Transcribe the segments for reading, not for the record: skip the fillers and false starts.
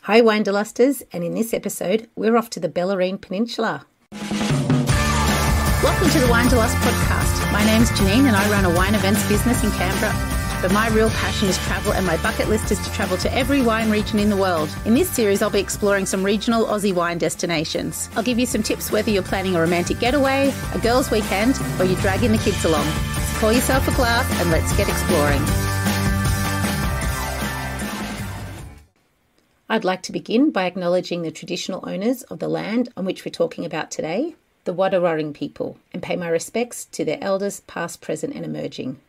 Hi Winederlusters, and in this episode we're off to the Bellarine Peninsula. Welcome to the Winederlust podcast. My name's Jeanene and I run a wine events business in Canberra. But my real passion is travel, and my bucket list is to travel to every wine region in the world. In this series I'll be exploring some regional Aussie wine destinations. I'll give you some tips whether you're planning a romantic getaway, a girls' weekend, or you're dragging the kids along. So pour yourself a glass and let's get exploring. I'd like to begin by acknowledging the traditional owners of the land on which we're talking about today, the Winederlust people, and pay my respects to their elders past, present and emerging.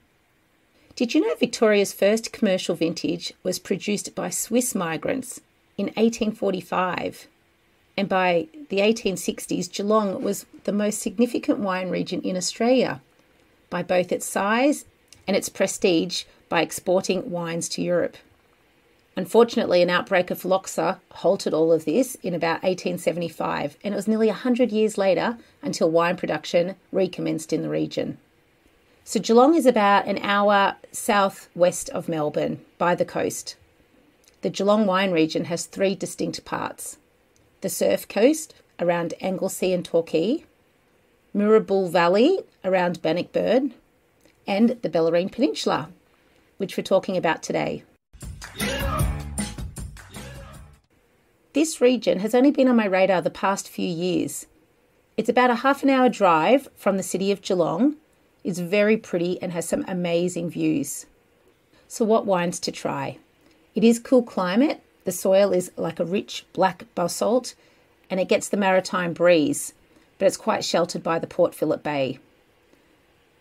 Did you know Victoria's first commercial vintage was produced by Swiss migrants in 1845? And by the 1860s, Geelong was the most significant wine region in Australia by both its size and its prestige by exporting wines to Europe. Unfortunately, an outbreak of phylloxera halted all of this in about 1875, and it was nearly 100 years later until wine production recommenced in the region. So Geelong is about an hour southwest of Melbourne by the coast. The Geelong Wine Region has three distinct parts: the Surf Coast around Anglesea and Torquay, Moorabool Valley around Bannockburn, and the Bellarine Peninsula, which we're talking about today. This region has only been on my radar the past few years. It's about a half an hour drive from the city of Geelong. It's very pretty and has some amazing views. So what wines to try? It is cool climate. The soil is like a rich black basalt and it gets the maritime breeze, but it's quite sheltered by the Port Phillip Bay.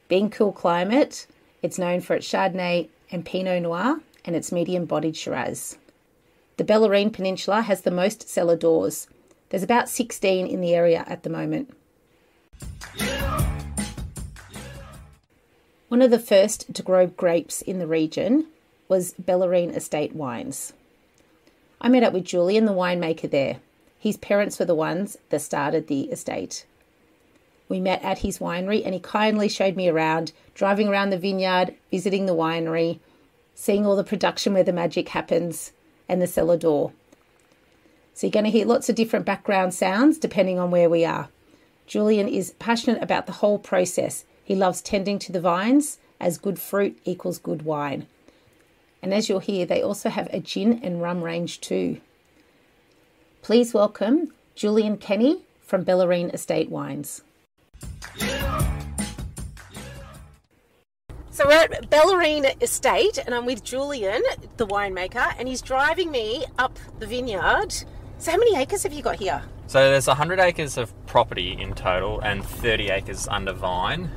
Being cool climate, it's known for its Chardonnay and Pinot Noir and its medium bodied Shiraz. The Bellarine Peninsula has the most cellar doors. There's about 16 in the area at the moment. One of the first to grow grapes in the region was Bellarine Estate Wines. I met up with Julian, the winemaker there. His parents were the ones that started the estate. We met at his winery and he kindly showed me around, driving around the vineyard, visiting the winery, seeing all the production where the magic happens, and the cellar door. So you're going to hear lots of different background sounds depending on where we are. Julian is passionate about the whole process. He loves tending to the vines, as good fruit equals good wine. And as you'll hear, they also have a gin and rum range too. Please welcome Jeanene Kennedy from Bellarine Estate Wines. So we're at Bellarine Estate and I'm with Julian, the winemaker, and he's driving me up the vineyard. So how many acres have you got here? So there's 100 acres of property in total and 30 acres under vine.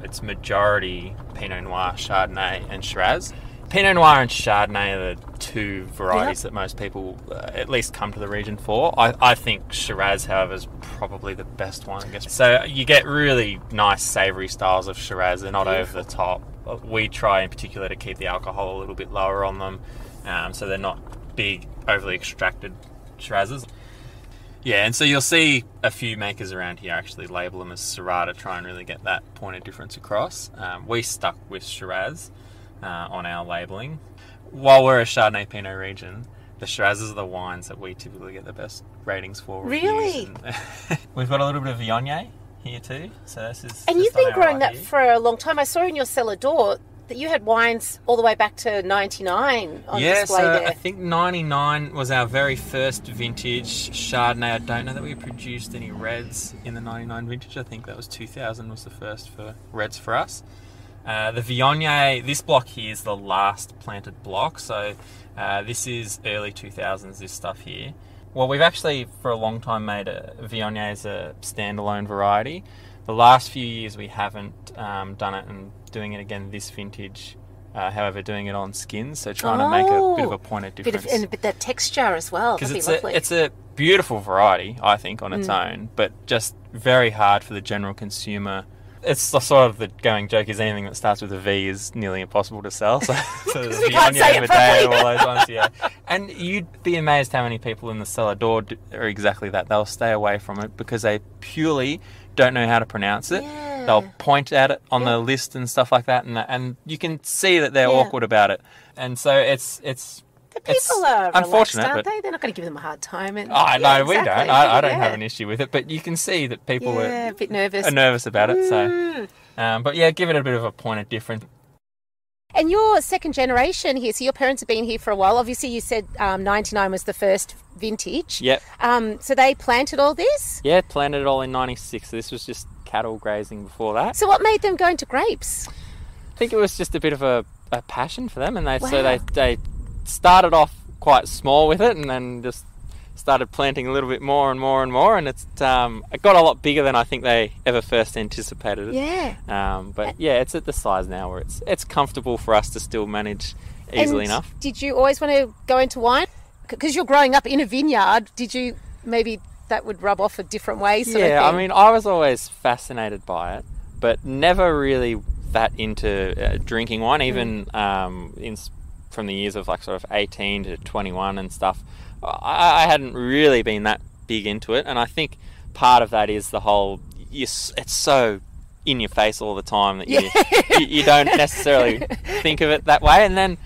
It's majority Pinot Noir, Chardonnay and Shiraz. Pinot Noir and Chardonnay are the two varieties that most people at least come to the region for. I think Shiraz, however, is probably the best one, I guess. So you get really nice savoury styles of Shiraz. They're not over the top. We try in particular to keep the alcohol a little bit lower on them, so they're not big, overly extracted Shirazes. Yeah, and so you'll see a few makers around here actually label them as Syrah to try and really get that point of difference across. We stuck with Shiraz on our labelling. While we're a Chardonnay Pinot region, the Shirazes are the wines that we typically get the best ratings for. Really? We've got a little bit of Viognier here too. So this is. And you've been growing that for a long time. I saw in your cellar door that you had wines all the way back to 99 on display there. I think 99 was our very first vintage Chardonnay. I don't know that we produced any reds in the 99 vintage. I think that was 2000 was the first for reds for us. The Viognier, this block here is the last planted block. So this is early 2000s, this stuff here. Well, we've actually for a long time made Viognier as a standalone variety. The last few years we haven't done it, and doing it again this vintage, however doing it on skins, so trying to make a bit of a point of difference. And a bit that texture as well, because it's a beautiful variety, I think, on its own, but just very hard for the general consumer. It's the sort of the going joke is anything that starts with a V is nearly impossible to sell. So the Viognier Medea, all those ones, yeah. And you'd be amazed how many people in the cellar door are exactly that. They'll stay away from it because they purely don't know how to pronounce it. Yeah. They'll point at it on the list and stuff like that, and you can see that they're awkward about it. And so it's The people are unfortunate, relaxed, aren't but they? They're not going to give them a hard time. And, no, yeah, we don't. exactly. I don't have an issue with it, but you can see that people a bit nervous. are nervous about it. So, but yeah, give it a bit of a point of difference. And you're second generation here, so your parents have been here for a while. Obviously, you said 99 was the first vintage. Yep. So they planted all this? Yeah, planted it all in 96. This was just cattle grazing before that. So what made them go into grapes? I think it was just a bit of a passion for them, and they started off quite small with it, and then just started planting a little bit more and more and more, and it got a lot bigger than I think they ever first anticipated it. Yeah. But yeah, it's at the size now where it's comfortable for us to still manage easily enough. Did you always want to go into wine? Because you're growing up in a vineyard, did you maybe that would rub off a different way? Yeah, I mean, I was always fascinated by it, but never really that into drinking wine, even from the years of like sort of 18 to 21 and stuff. I hadn't really been that big into it, and I think part of that is the whole it's so in your face all the time that you don't necessarily think of it that way. And then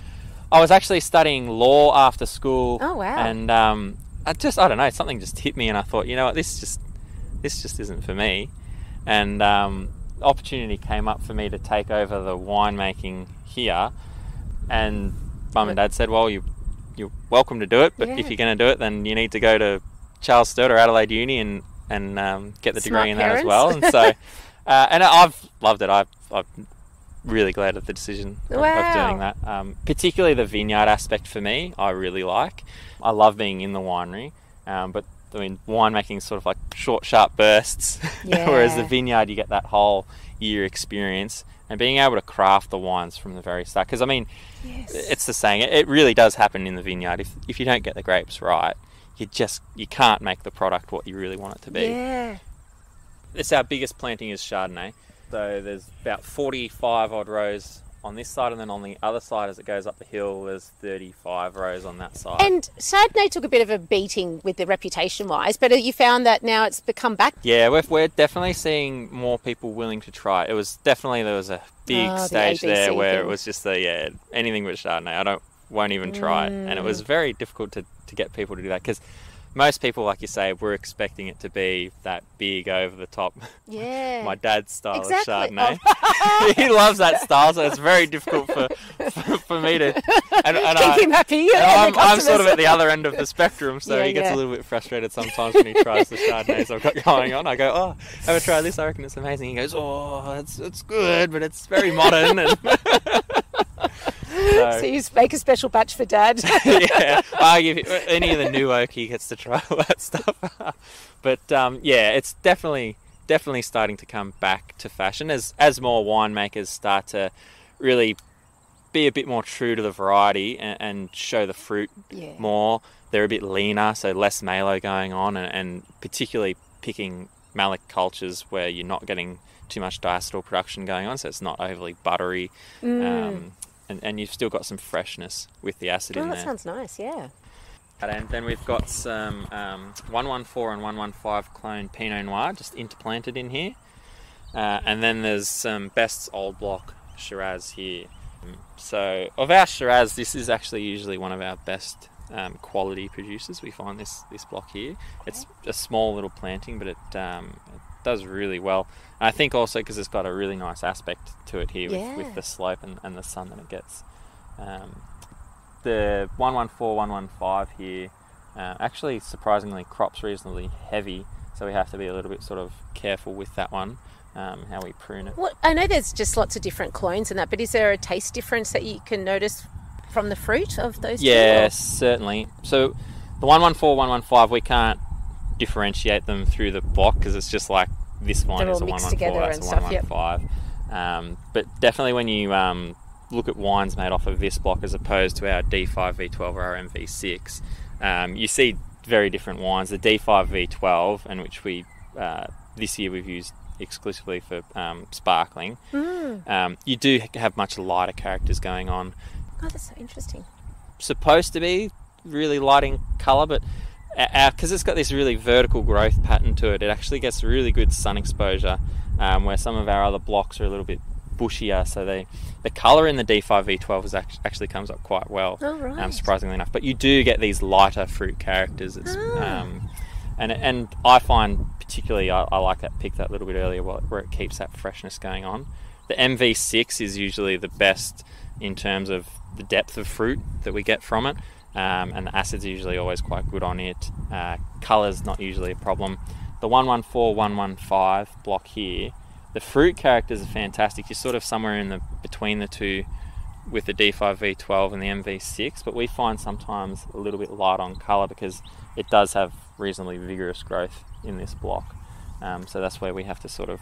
I was actually studying law after school. Oh wow. And I don't know, something just hit me, and I thought, you know what, this just isn't for me. And opportunity came up for me to take over the winemaking here, and Mum and Dad said, well, you're welcome to do it, but if you're going to do it, then you need to go to Charles Sturt or Adelaide Uni and get the degree in that as well. And so, and I've loved it. I'm really glad of the decision of doing that. Particularly the vineyard aspect for me, I really like. I love being in the winery, but I mean, winemaking is sort of like short, sharp bursts, whereas the vineyard, you get that whole year experience. And being able to craft the wines from the very start. Because, I mean, it's the saying, it really does happen in the vineyard. If you don't get the grapes right, you can't make the product what you really want it to be. Yeah. It's our biggest planting is Chardonnay. So there's about 45 odd rows on this side, and then on the other side as it goes up the hill there's 35 rows on that side. And Chardonnay took a bit of a beating with the reputation wise, but you found that now it's become back? Yeah, we're definitely seeing more people willing to try it. There was a big stage there where it was just anything but Chardonnay, won't even try it. And it was very difficult to get people to do that, because most people, like you say, were expecting it to be that big, over-the-top, my dad's style of Chardonnay. Oh. He loves that style, so it's very difficult for me to... And keep him happy. I'm sort of at the other end of the spectrum, so he gets a little bit frustrated sometimes when he tries the Chardonnays I've got going on. I go, oh, have a try this, I reckon it's amazing. He goes, oh, it's good, but it's very modern. And so you make a special batch for Dad. I give any of the new oak, he gets to try all that stuff. But it's definitely starting to come back to fashion as more winemakers start to really be a bit more true to the variety and show the fruit more. They're a bit leaner, so less malo going on, and particularly picking malic cultures where you're not getting too much diacetyl production going on, so it's not overly buttery. And you've still got some freshness with the acid in there. That sounds nice, yeah. And then we've got some 114 and 115 clone Pinot Noir just interplanted in here. And then there's some Best's Old Block Shiraz here. So of our Shiraz, this is actually usually one of our best quality producers. We find this block here. It's a small little planting, but it does really well. And I think also because it's got a really nice aspect to it here with the slope and the sun that it gets. The 114, 115 here actually surprisingly crops reasonably heavy, so we have to be a little bit sort of careful with that one, how we prune it. Well, I know there's just lots of different clones and that, but is there a taste difference that you can notice from the fruit of those two? Yeah, certainly. So the 114, 115, we can't differentiate them through the block because it's just like this one is a 114, that's a 115. But definitely when you look at wines made off of this block as opposed to our D5 V12 or our MV6, you see very different wines. The D5 V12, and which we this year we've used exclusively for sparkling, you do have much lighter characters going on. Oh, that's so interesting. Supposed to be really light in colour, but because it's got this really vertical growth pattern to it, it actually gets really good sun exposure, where some of our other blocks are a little bit bushier, so the colour in the D5 V12 actually comes up quite well, surprisingly enough. But you do get these lighter fruit characters. It's, and I find particularly I like that pick that little bit earlier where it keeps that freshness going on. The MV6 is usually the best in terms of the depth of fruit that we get from it, and the acids are usually always quite good on it. Colour's not usually a problem. The 114, 115 block here, the fruit characters are fantastic. You're sort of somewhere in between the two with the D5 V12 and the MV6, but we find sometimes a little bit light on colour because it does have reasonably vigorous growth in this block. So that's where we have to sort of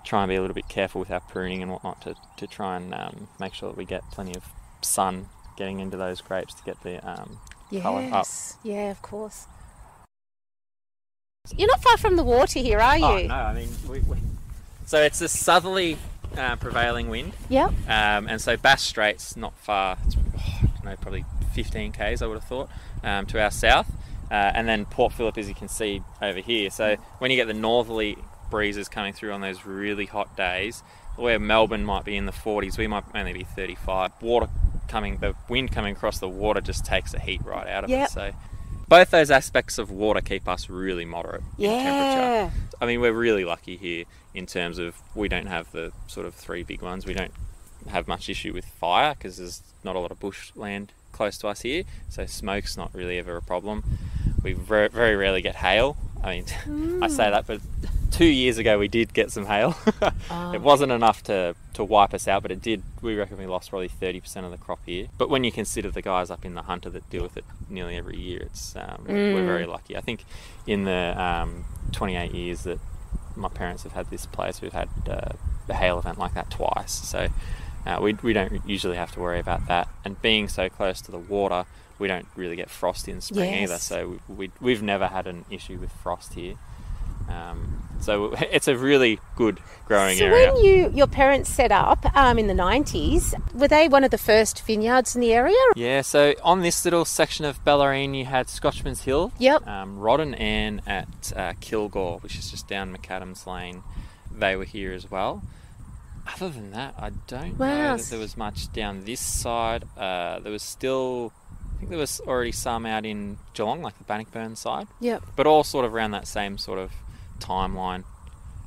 try and be a little bit careful with our pruning and whatnot to try and make sure that we get plenty of sun getting into those grapes to get the colour up. Yeah, of course. You're not far from the water here, are you? Oh, no, I mean, so it's a southerly prevailing wind. Yep. And so Bass Strait's not far. It's, probably 15 k's, I would have thought, to our south. And then Port Phillip, as you can see over here. So when you get the northerly breezes coming through on those really hot days, where Melbourne might be in the 40s, we might only be 35. The wind coming across the water just takes the heat right out of it. So both those aspects of water keep us really moderate in temperature. I mean, we're really lucky here in terms of we don't have the sort of three big ones. We don't have much issue with fire because there's not a lot of bushland close to us here, so smoke's not really ever a problem. We very rarely get hail. I mean, I say that, but 2 years ago we did get some hail. It wasn't enough to wipe us out, but it did. We reckon we lost probably 30% of the crop here. But when you consider the guys up in the Hunter that deal with it nearly every year, it's we're very lucky. I think in the 28 years that my parents have had this place, we've had a hail event like that twice. So we don't usually have to worry about that. And being so close to the water, we don't really get frost in spring either. So we've never had an issue with frost here. So it's a really good growing area. So when your parents set up in the 90s, were they one of the first vineyards in the area? Yeah, so on this little section of Bellarine you had Scotchman's Hill, Rod and Ann at Kilgore, which is just down McAdams Lane. They were here as well. Other than that, I don't know that there was much down this side. There was still, I think there was already some out in Geelong, like the Bannockburn side. Yep. But all sort of around that same sort of timeline.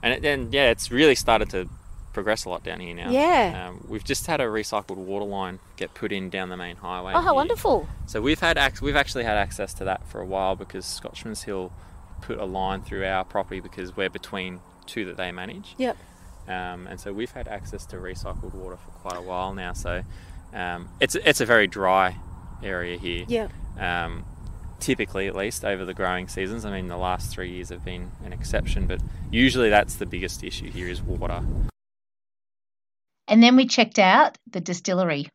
And it's really started to progress a lot down here now. Yeah. We've just had a recycled water line get put in down the main highway. Oh, how wonderful. So we've actually had access to that for a while because Scotchman's Hill put a line through our property because we're between two that they manage. Yep. And so we've had access to recycled water for quite a while now. So it's a very dry area here. Yeah. Typically, at least over the growing seasons. I mean, the last 3 years have been an exception, but usually that's the biggest issue here is water. And then we checked out the distillery.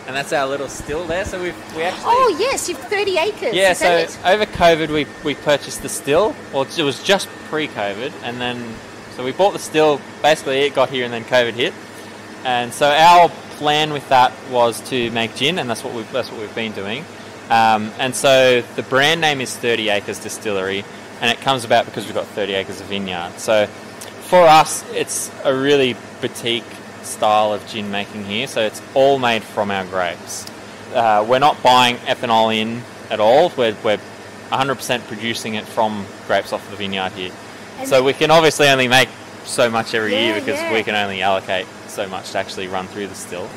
And that's our little still there. So we actually... Oh, yes, you've 30 acres. Yeah, so over COVID, we purchased the still. Well, it was just pre-COVID, and then... So we bought the still, basically it got here and then COVID hit. And so our plan with that was to make gin, and that's what we've been doing. And so the brand name is 30 Acres Distillery, and it comes about because we've got 30 acres of vineyard. So for us, it's a really boutique style of gin making here. So it's all made from our grapes. We're not buying ethanol in at all. We're 100% producing it from grapes off the vineyard here. So we can obviously only make so much every year because we can only allocate so much to actually run through the still.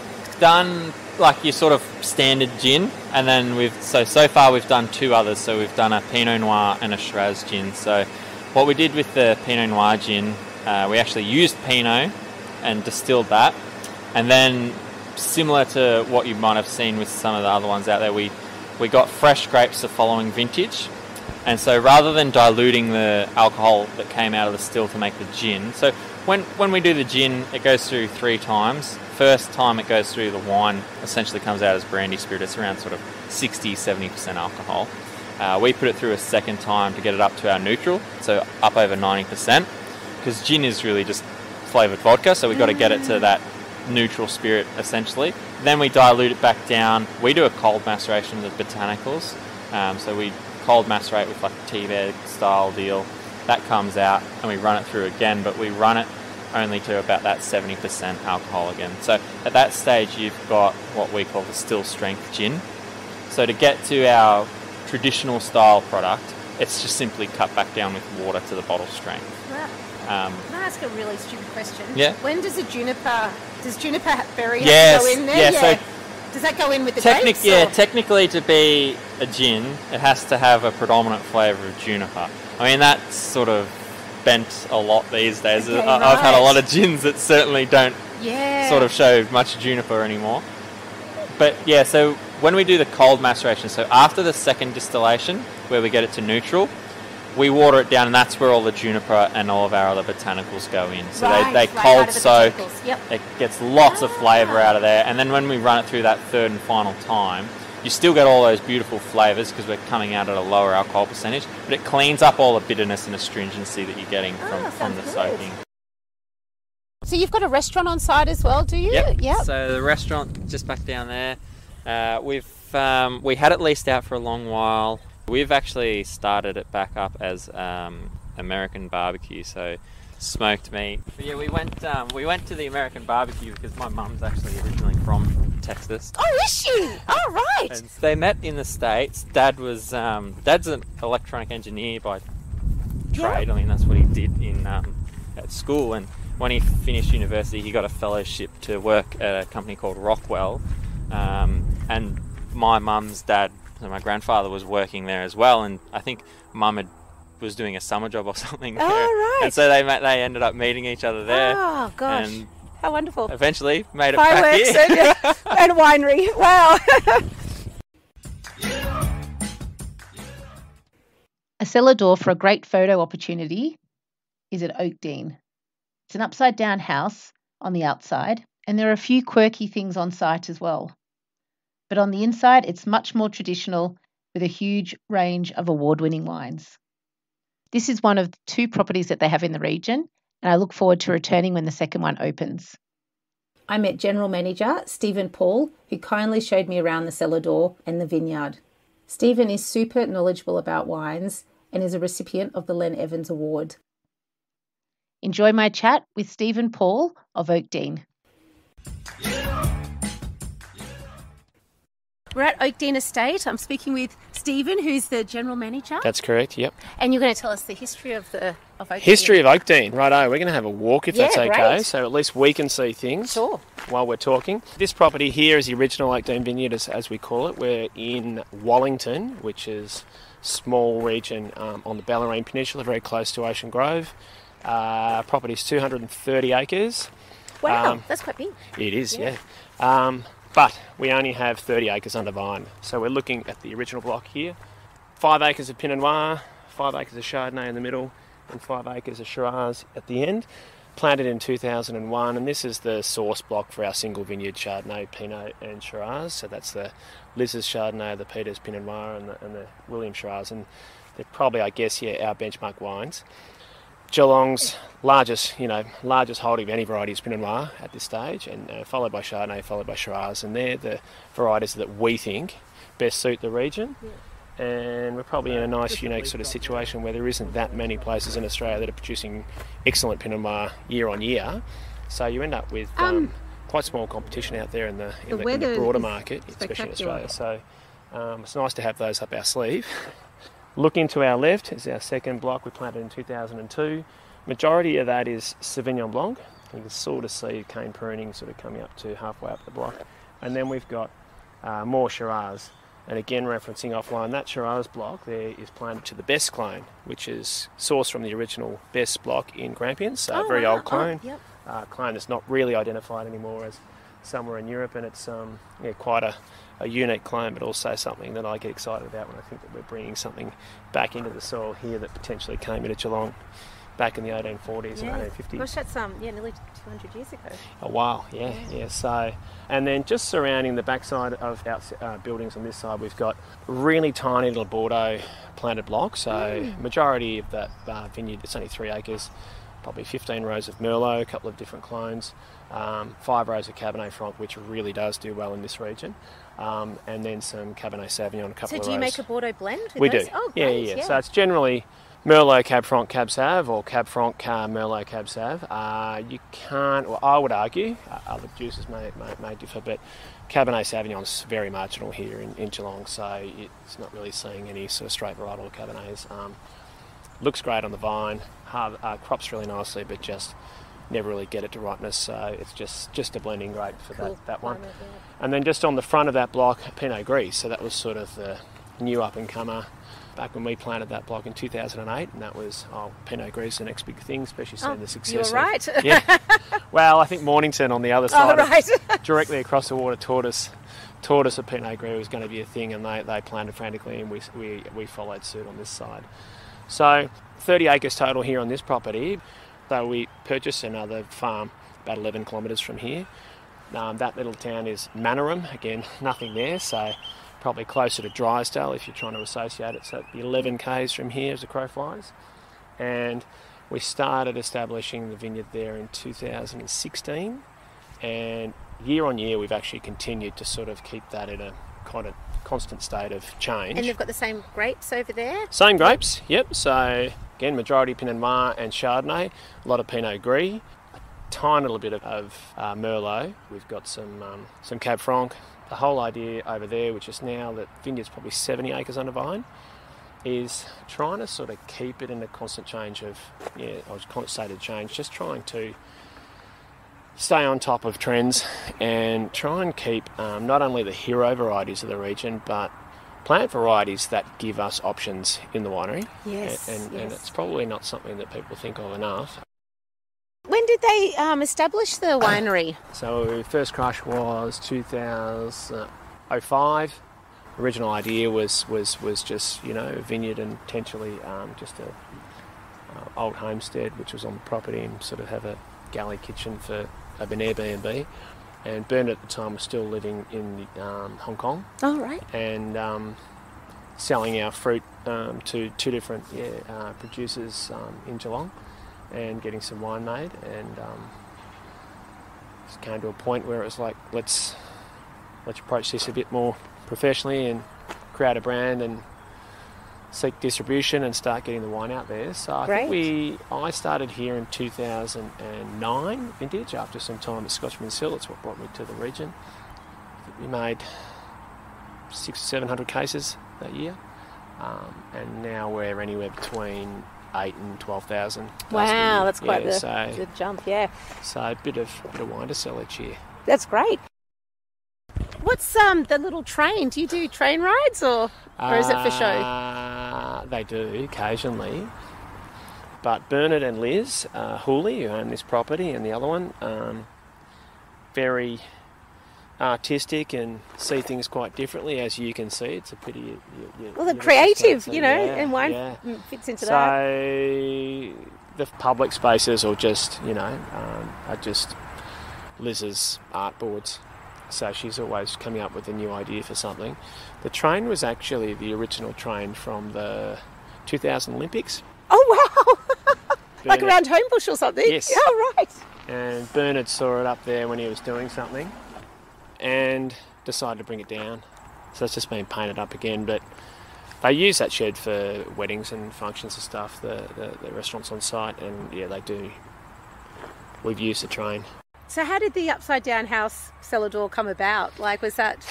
Done like your sort of standard gin, and then so far we've done two others. So we've done a Pinot Noir and a Shiraz gin. So what we did with the Pinot Noir gin, we actually used Pinot and distilled that, and then similar to what you might have seen with some of the other ones out there, we got fresh grapes the following vintage. And so rather than diluting the alcohol that came out of the still to make the gin, so when we do the gin, it goes through 3 times. First time it goes through, the wine essentially comes out as brandy spirit. It's around sort of 60-70% alcohol. We put it through a second time to get it up to our neutral, so up over 90%, because gin is really just flavoured vodka, so we've got to get it to that neutral spirit essentially. Then we dilute it back down. We do a cold maceration with the botanicals, so we cold macerate with like a tea bag style deal. That comes out and we run it through again, but we run it only to about that 70% alcohol again. So at that stage, you've got what we call the still strength gin. So to get to our traditional style product, it's just simply cut back down with water to the bottle strength. Can I ask a really stupid question? Yeah. When does juniper berry Yes, have to go in there? yeah, so does that go in with the grapes? Yeah, technically to be a gin, it has to have a predominant flavour of juniper. I mean, that's sort of bent a lot these days. Okay, I've had a lot of gins that certainly don't sort of show much juniper anymore. But yeah, so when we do the cold maceration, so after the second distillation, where we get it to neutral, we water it down, and that's where all the juniper and all of our other botanicals go in. So they cold soak. It gets lots of flavour out of there. And then when we run it through that third and final time, you still get all those beautiful flavours because we're coming out at a lower alcohol percentage, but it cleans up all the bitterness and astringency that you're getting from the soaking. So you've got a restaurant on site as well, do you? Yep. So the restaurant just back down there. We had it leased out for a long while. We've actually started it back up as American barbecue, so smoked meat. But yeah, we went to the American barbecue because my mum's actually originally from Texas. Oh, is she? Oh, right. And they met in the States. Dad's an electronic engineer by trade. I mean, that's what he did at school. And when he finished university, he got a fellowship to work at a company called Rockwell. And my mum's dad, so my grandfather, was working there as well, and I think Mum was doing a summer job or something there. Right. And so they ended up meeting each other there. Oh, gosh. And how wonderful. Eventually made it back here. Fireworks and winery. Wow. A cellar door for a great photo opportunity is at Oakdene. It's an upside-down house on the outside, and there are a few quirky things on site as well. But on the inside, it's much more traditional with a huge range of award-winning wines. This is one of the 2 properties that they have in the region, and I look forward to returning when the second one opens. I met General Manager Stephen Paul, who kindly showed me around the cellar door and the vineyard. Stephen is super knowledgeable about wines and is a recipient of the Len Evans Award. Enjoy my chat with Stephen Paul of Oakdene. We're at Oakdene Estate. I'm speaking with Stephen, who's the General Manager. That's correct, yep. And you're going to tell us the history of Oakdene. History of Oakdene, righto. We're going to have a walk if that's okay, great. so at least we can see things while we're talking. This property here is the original Oakdene vineyard, as we call it. We're in Wallington, which is a small region on the Bellarine Peninsula, very close to Ocean Grove. Property's 230 acres. Wow, that's quite big. It is, yeah. But we only have 30 acres under vine. So we're looking at the original block here. 5 acres of Pinot Noir, 5 acres of Chardonnay in the middle, and 5 acres of Shiraz at the end. Planted in 2001, and this is the source block for our single vineyard Chardonnay, Pinot and Shiraz. So that's the Liz's Chardonnay, the Peter's Pinot Noir, and the William Shiraz. And they're probably, I guess, our benchmark wines. Geelong's largest holding of any variety is Pinot Noir at this stage, and followed by Chardonnay, followed by Shiraz, and they're the varieties that we think best suit the region. Yeah. And we're probably in a nice, unique sort of situation where there isn't that many places in Australia that are producing excellent Pinot Noir year on year. So you end up with quite small competition out there in the broader market, especially in Australia. So it's nice to have those up our sleeve. Looking to our left is our second block we planted in 2002. Majority of that is Sauvignon Blanc. You can sort of see cane pruning sort of coming up to halfway up the block. And then we've got more Shiraz. And again, referencing offline, that Shiraz block there is planted to the best clone, which is sourced from the original best block in Grampians, so a very old clone. Clone that's not really identified anymore as somewhere in Europe, and it's quite a unique clone, but also something that I get excited about when I think that we're bringing something back into the soil here that potentially came into Geelong back in the 1840s and 1850s. Gosh, that's nearly 200 years ago. Oh wow, yeah. So, and then just surrounding the backside of our buildings on this side, we've got really tiny little Bordeaux planted blocks. So majority of that vineyard, it's only 3 acres, probably 15 rows of Merlot, a couple of different clones, 5 rows of Cabernet Franc, which really does do well in this region. And then some Cabernet Sauvignon, a couple of rows. So do you make a Bordeaux blend with we those? do. Oh, yeah. So it's generally Merlot Cab Franc Cab Sav or Cab Franc Merlot Cab Sav. You can't, well, I would argue, other juices may differ, but Cabernet Sauvignon is very marginal here in Geelong, so it's not really seeing any sort of straight varietal Cabernets. Looks great on the vine, crops really nicely, but just never really get it to ripeness, so it's just a blending grape for Cool. that one. Climate, yeah. And then just on the front of that block, Pinot Gris, so that was sort of the new up-and-comer back when we planted that block in 2008, and that was Pinot Gris, the next big thing, especially seeing the success. You were right. Yeah. Well, I think Mornington on the other side, right. directly across the water, taught us that Pinot Gris was going to be a thing, and they planted frantically, and we followed suit on this side. So 30 acres total here on this property. So we purchased another farm about 11 kilometres from here. That little town is Manaram. Again, nothing there, so probably closer to Drysdale if you're trying to associate it. So it'd be 11 k's from here as the crow flies. And we started establishing the vineyard there in 2016. And year on year, we've actually continued to sort of keep that in a kind of constant state of change. And they've got the same grapes over there? Same grapes, yep. So again, majority Pinot Noir and Chardonnay, a lot of Pinot Gris, a tiny little bit of Merlot. We've got some Cab Franc. The whole idea over there, which is now that vineyard's probably 70 acres under vine, is trying to sort of keep it in a constant change of, constant state of change, just trying to stay on top of trends and try and keep not only the hero varieties of the region, but plant varieties that give us options in the winery. Yes. And it's probably not something that people think of enough. When did they establish the winery? So first crush was 2005. Original idea was just, a vineyard and potentially just a old homestead which was on the property, and sort of have a galley kitchen for an Airbnb. And Bernard at the time was still living in Hong Kong. Oh, right. And selling our fruit to two different producers in Geelong, and getting some wine made. And just came to a point where it was like, let's approach this a bit more professionally and create a brand and seek distribution and start getting the wine out there. So I think I started here in 2009 vintage, after some time at Scotchman's Hill. That's what brought me to the region. I think we made 600 or 700 cases that year, and now we're anywhere between 8 and 12,000. Wow, that's quite the jump, yeah. So a bit of wine to sell each year. That's great. What's the little train? Do you do train rides or is it for show? They do occasionally. But Bernard and Liz Hooley, who own this property, and the other one, very artistic and see things quite differently, as you can see. It's a pity. Well, they're creative, and wine fits into that. So the public spaces, or just, are just Liz's art boards. So she's always coming up with a new idea for something. The train was actually the original train from the 2000 Olympics. Oh, wow! Like around Homebush or something? Yes. Oh, right. And Bernard saw it up there when he was doing something and decided to bring it down. So it's just been painted up again, but they use that shed for weddings and functions and stuff, the restaurants on site, and yeah, they do. We've used the train. So how did the upside down house cellar door come about? Like, was that...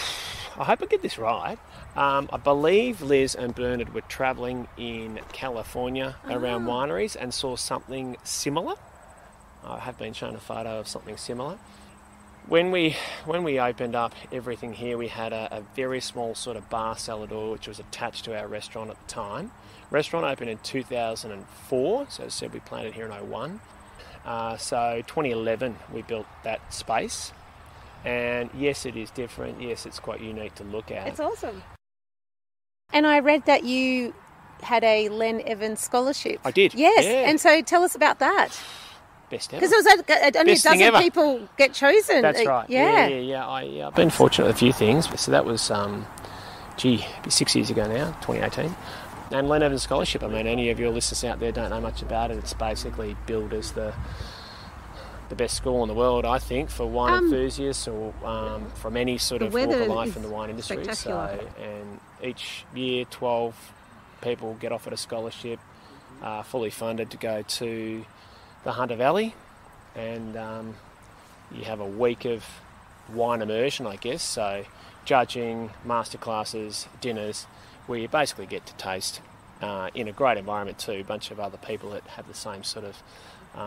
I hope I get this right. I believe Liz and Bernard were travelling in California around wineries and saw something similar. I have been shown a photo of something similar. When we opened up everything here, we had a very small sort of bar cellar door which was attached to our restaurant at the time. Restaurant opened in 2004, so as I said, we planted here in 2001. So 2011 we built that space, and yes, it is different. Yes, it's quite unique to look at. It's awesome. And I read that you had a Len Evans scholarship. I did. Yes, yeah. And so tell us about that. Best ever. Because it was only a dozen people get chosen. That's right. Yeah. I've been fortunate with a few things. So that was, it'd be 6 years ago now, 2018. And Len Evans Scholarship, I mean, any of your listeners out there don't know much about it. It's basically billed as the best school in the world, I think, for wine enthusiasts or from any sort of walk of life in the wine industry. So, and each year, 12 people get offered a scholarship. fully funded to go to the Hunter Valley, and you have a week of wine immersion, I guess, so judging, masterclasses, dinners, where you basically get to taste in a great environment too, a bunch of other people that have the same sort of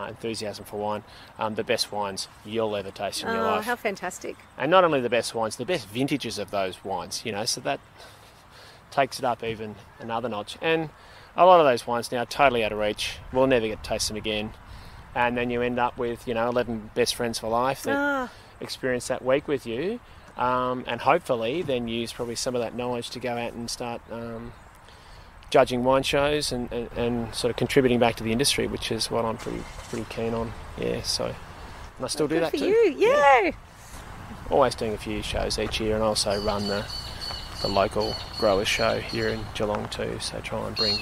enthusiasm for wine, the best wines you'll ever taste in your life. Oh, how fantastic. And not only the best wines, the best vintages of those wines, so that takes it up even another notch. And a lot of those wines now are totally out of reach. We'll never get to taste them again. And then you end up with, 11 best friends for life that experience that week with you. And hopefully then use probably some of that knowledge to go out and start judging wine shows and sort of contributing back to the industry, which is what I'm pretty keen on. Yeah, so and I still do that for too. You, yeah. Always doing a few shows each year, and also run the local growers show here in Geelong too. So try and bring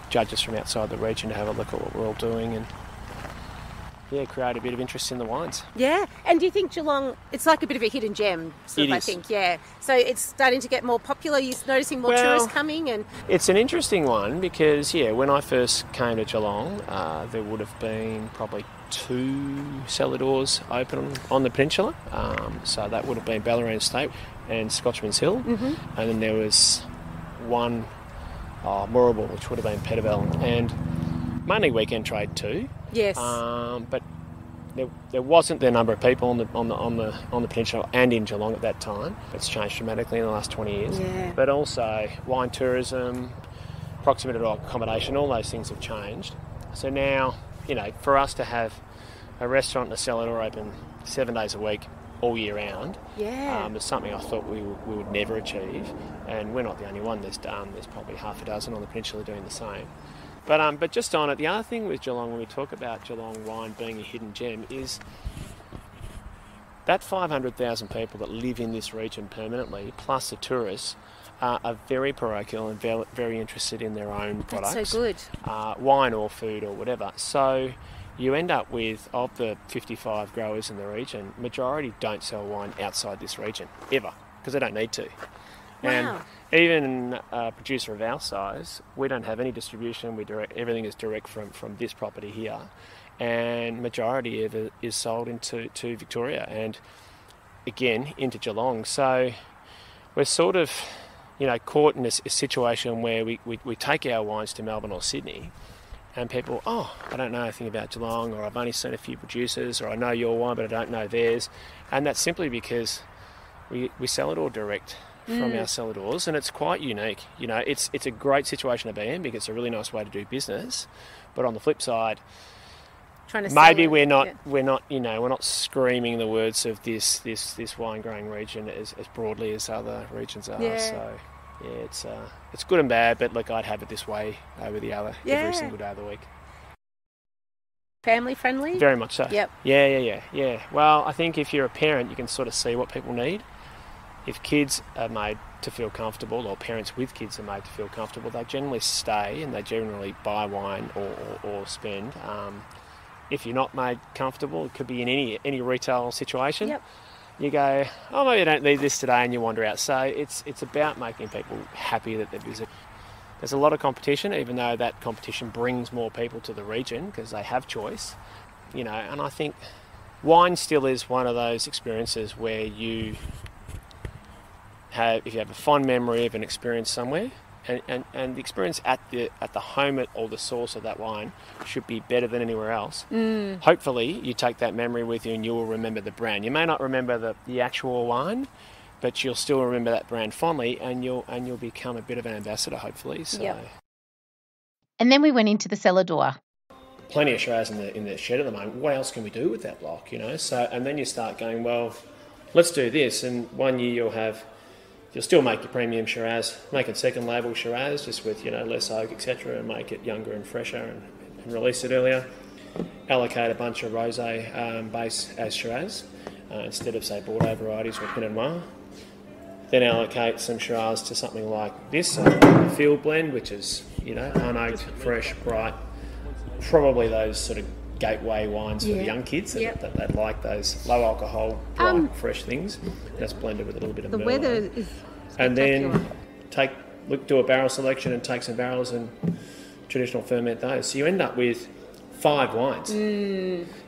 judges from outside the region to have a look at what we're all doing and create a bit of interest in the wines. Yeah, and do you think Geelong, it's like a bit of a hidden gem, I think, yeah. So it's starting to get more popular, you're noticing more tourists coming? And it's an interesting one because, when I first came to Geelong, there would have been probably 2 cellar doors open on the peninsula. So that would have been Bellarine Estate and Scotchman's Hill. Mm-hmm. And then there was one, Moorabool, which would have been Petterville, and mainly weekend trade too. Yes. But there wasn't the number of people on the peninsula and in Geelong at that time. It's changed dramatically in the last 20 years. Yeah. But also wine tourism, proximity to accommodation, all those things have changed. So now, for us to have a restaurant and a cellar door open 7 days a week, all year round, is something I thought we would never achieve. And we're not the only one. There's probably half a dozen on the peninsula doing the same. But just on it, the other thing with Geelong, when we talk about Geelong wine being a hidden gem, is that 500,000 people that live in this region permanently, plus the tourists, are very parochial and very interested in their own products. That's so good. Wine or food or whatever. So you end up with, of the 55 growers in the region, majority don't sell wine outside this region, ever, because they don't need to. Wow. And even a producer of our size, we don't have any distribution. Everything is direct from this property here, and majority of it is sold to Victoria and again into Geelong. So we're sort of caught in a situation where we take our wines to Melbourne or Sydney, and people, I don't know anything about Geelong, or I've only seen a few producers, or I know your wine but I don't know theirs, and that's simply because we sell it all direct from our cellar doors, and it's quite unique. It's a great situation to be in because it's a really nice way to do business. But on the flip side, maybe we're not screaming the words of this wine growing region as broadly as other regions are. Yeah. So it's good and bad, but look, I'd have it this way over the other every single day of the week. Family friendly? Very much so. Yep. Yeah. Well, I think if you're a parent, you can sort of see what people need. If kids are made to feel comfortable, or parents with kids are made to feel comfortable, they generally stay and they generally buy wine or spend. If you're not made comfortable, it could be in any retail situation. Yep. You go, maybe I don't need this today, and you wander out. So it's about making people happy that they visit. There's a lot of competition, even though that competition brings more people to the region because they have choice. And I think wine still is one of those experiences where if you have a fond memory of an experience somewhere, and the experience at the home or the source of that wine should be better than anywhere else. Hopefully you take that memory with you and you will remember the brand. You may not remember the actual wine, but you'll still remember that brand fondly, and you'll become a bit of an ambassador, hopefully. So. Yep. And then we went into the cellar door. Plenty of Shiraz in the shed at the moment. What else can we do with that block, So, and then you start going, well, let's do this. And one year you'll still make your premium Shiraz, make it second label Shiraz, just with, less oak, etc., and make it younger and fresher and release it earlier. Allocate a bunch of rosé base as Shiraz, instead of, say, Bordeaux varieties or Pinot Noir. Then allocate some Shiraz to something like this, a field blend, which is, unoaked, fresh, bright. Probably those sort of gateway wines for the young kids that like those low alcohol, bright, fresh things. That's blended with a little bit of the Merlot. weather is and then do a barrel selection and take some barrels and traditional ferment those. So you end up with 5 wines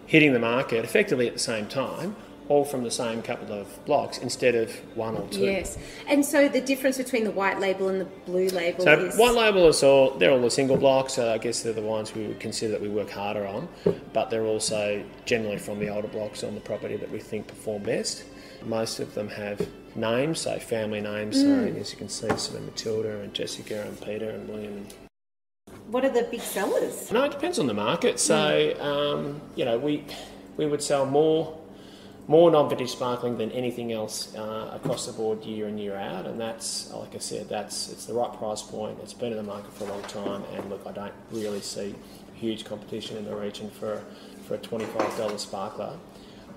hitting the market effectively at the same time, all from the same couple of blocks instead of 1 or 2. Yes. And so the difference between the white label and the blue label is... White label they're all the single blocks, so I guess they're the ones we would consider that we work harder on, but they're also generally from the older blocks on the property that we think perform best. Most of them have names, so family names, so as you can see, sort of Matilda and Jessica and Peter and William. What are the big sellers? No, it depends on the market. So, we would sell more non-vintage sparkling than anything else across the board year in, year out, and that's, like I said, it's the right price point. It's been in the market for a long time, and look, I don't really see huge competition in the region for a $25 sparkler.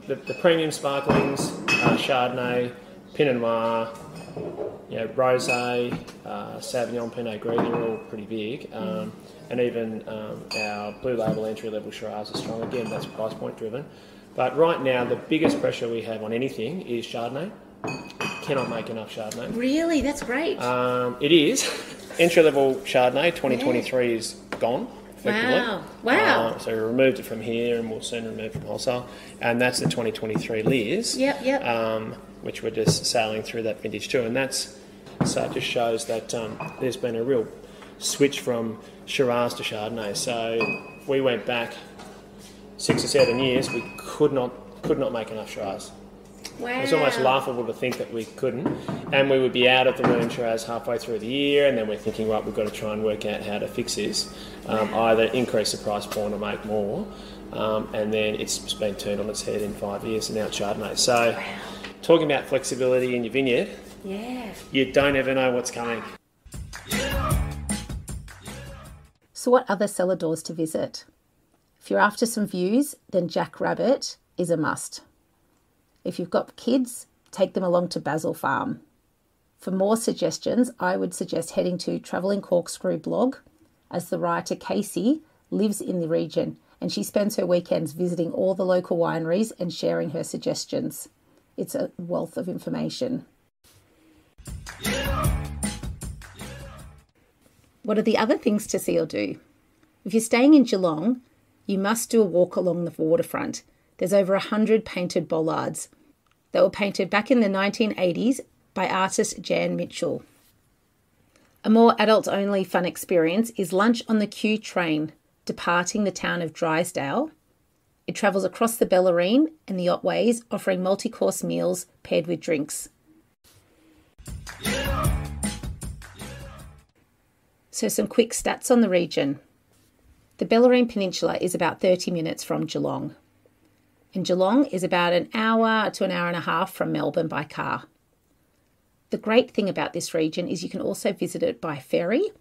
The premium sparklings, Chardonnay, Pinot Noir, Rosé, Sauvignon, Pinot Gris, they're all pretty big, and even our blue label entry-level Shiraz is strong. Again, that's price point driven. But right now, the biggest pressure we have on anything is Chardonnay. Cannot make enough Chardonnay. Really? That's great. It is. Entry-level Chardonnay 2023 is gone, effectively. Wow. So we removed it from here and we'll soon remove it from wholesale. And that's the 2023 Lears. Yep. Which we're just sailing through that vintage too. And it just shows that there's been a real switch from Shiraz to Chardonnay. So we went back 6 or 7 years, we could not make enough Shiraz. Wow. It's almost laughable to think that we couldn't, and we would be out of the room Shiraz halfway through the year, and then we're thinking, right, we've got to try and work out how to fix this, either increase the price point or make more, and then it's been turned on its head in 5 years, and now it's Chardonnay. So, talking about flexibility in your vineyard, you don't ever know what's coming. So what other cellar doors to visit? If you're after some views, then Jack Rabbit is a must. If you've got kids, take them along to Basil Farm. For more suggestions, I would suggest heading to Travelling Corkscrew blog, as the writer Casey lives in the region and she spends her weekends visiting all the local wineries and sharing her suggestions. It's a wealth of information. What are the other things to see or do? If you're staying in Geelong, you must do a walk along the waterfront. There's over 100 painted bollards. They were painted back in the 1980s by artist Jan Mitchell. A more adult-only fun experience is lunch on the Q train, departing the town of Drysdale. It travels across the Bellarine and the Otways, offering multi-course meals paired with drinks. So some quick stats on the region. The Bellarine Peninsula is about 30 minutes from Geelong. And Geelong is about an hour to an hour and a half from Melbourne by car. The great thing about this region is you can also visit it by ferry.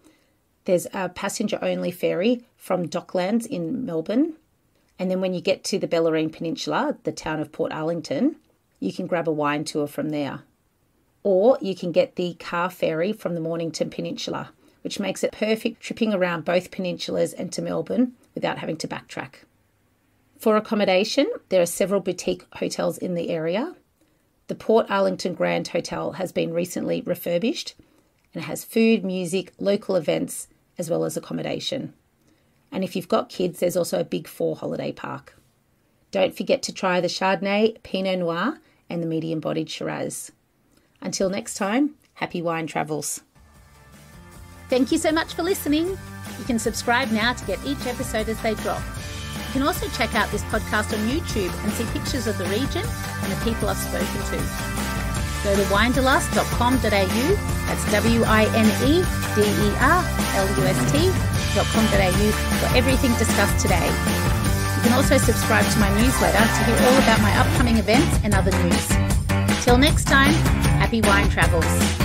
There's a passenger-only ferry from Docklands in Melbourne. And then when you get to the Bellarine Peninsula, the town of Port Arlington, you can grab a wine tour from there. Or you can get the car ferry from the Mornington Peninsula, which makes it perfect tripping around both peninsulas and to Melbourne without having to backtrack. For accommodation, there are several boutique hotels in the area. The Port Arlington Grand Hotel has been recently refurbished and it has food, music, local events, as well as accommodation. And if you've got kids, there's also a Big 4 holiday park. Don't forget to try the Chardonnay, Pinot Noir, and the medium-bodied Shiraz. Until next time, happy wine travels. Thank you so much for listening. You can subscribe now to get each episode as they drop. You can also check out this podcast on YouTube and see pictures of the region and the people I've spoken to. Go to winederlust.com.au, that's winederlust.com.au for everything discussed today. You can also subscribe to my newsletter to hear all about my upcoming events and other news. Till next time, happy wine travels.